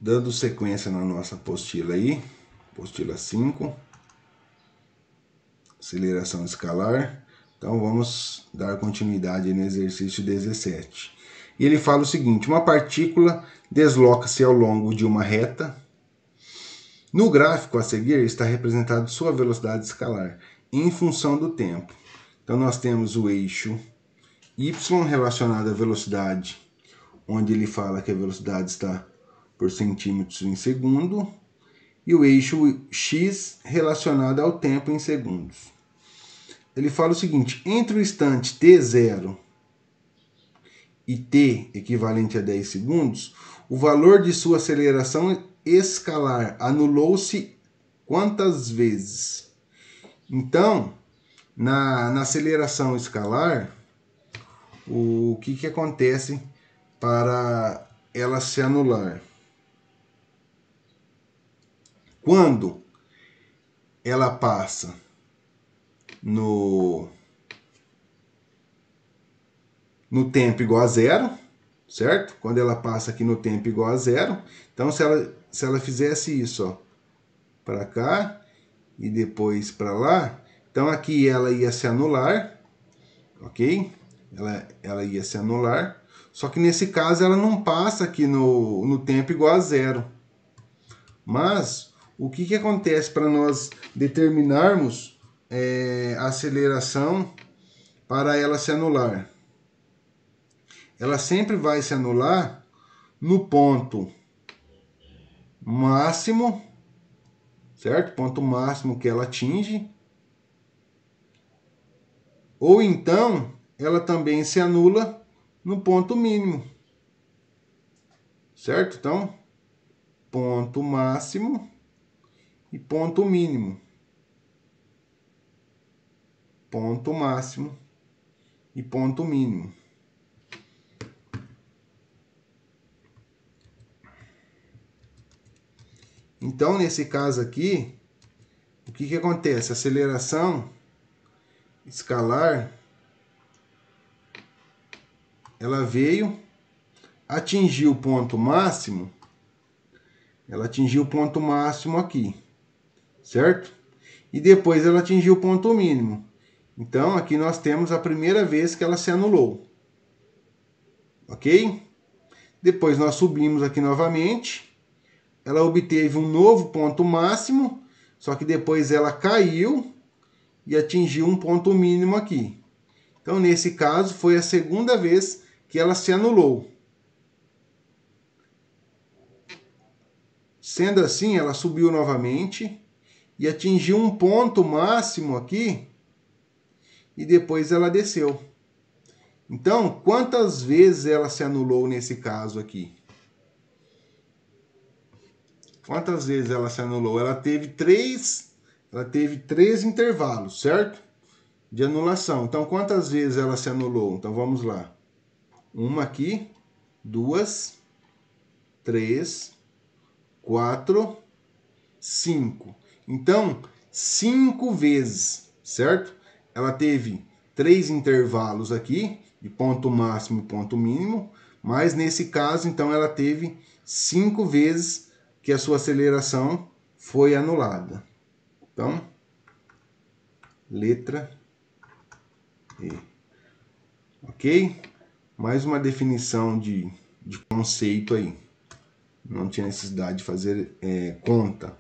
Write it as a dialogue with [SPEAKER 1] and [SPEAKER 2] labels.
[SPEAKER 1] Dando sequência na nossa apostila aí, apostila 5, aceleração escalar. Então vamos dar continuidade no exercício 17. E ele fala o seguinte: uma partícula desloca-se ao longo de uma reta. No gráfico a seguir está representada sua velocidade escalar em função do tempo. Então nós temos o eixo y relacionado à velocidade, onde ele fala que a velocidade está por centímetros em segundo, e o eixo x relacionado ao tempo em segundos. Ele fala o seguinte: entre o instante t0 e t equivalente a 10 segundos, o valor de sua aceleração escalar anulou-se quantas vezes? Então, na aceleração escalar, o que acontece para ela se anular? Quando ela passa no tempo igual a zero, certo? Quando ela passa aqui no tempo igual a zero, então se ela fizesse isso, ó, para cá e depois para lá, então aqui ela ia se anular, ok? Ela ia se anular, só que nesse caso ela não passa aqui no tempo igual a zero. Mas o que acontece para nós determinarmos a aceleração para ela se anular? Ela sempre vai se anular no ponto máximo, certo? Ponto máximo que ela atinge. Ou então, ela também se anula no ponto mínimo, certo? Então, ponto máximo e ponto mínimo. Ponto máximo e ponto mínimo. Então, nesse caso aqui, o que acontece? A aceleração escalar, ela veio, atingiu o ponto máximo, ela atingiu o ponto máximo aqui, certo? E depois ela atingiu o ponto mínimo. Então, aqui nós temos a primeira vez que ela se anulou. Ok? Depois nós subimos aqui novamente. Ela obteve um novo ponto máximo, só que depois ela caiu e atingiu um ponto mínimo aqui. Então, nesse caso, foi a segunda vez que ela se anulou. Sendo assim, ela subiu novamente e atingiu um ponto máximo aqui e depois ela desceu. Então, quantas vezes ela se anulou nesse caso aqui? Quantas vezes ela se anulou? Ela teve três intervalos, certo? De anulação. Então, quantas vezes ela se anulou? Então, vamos lá. Uma aqui, 2, 3, 4, 5. Então, 5 vezes, certo? Ela teve 3 intervalos aqui, de ponto máximo e ponto mínimo, mas nesse caso, então, ela teve 5 vezes que a sua aceleração foi anulada. Então, letra E. Ok? Mais uma definição de conceito aí. Não tinha necessidade de fazer conta.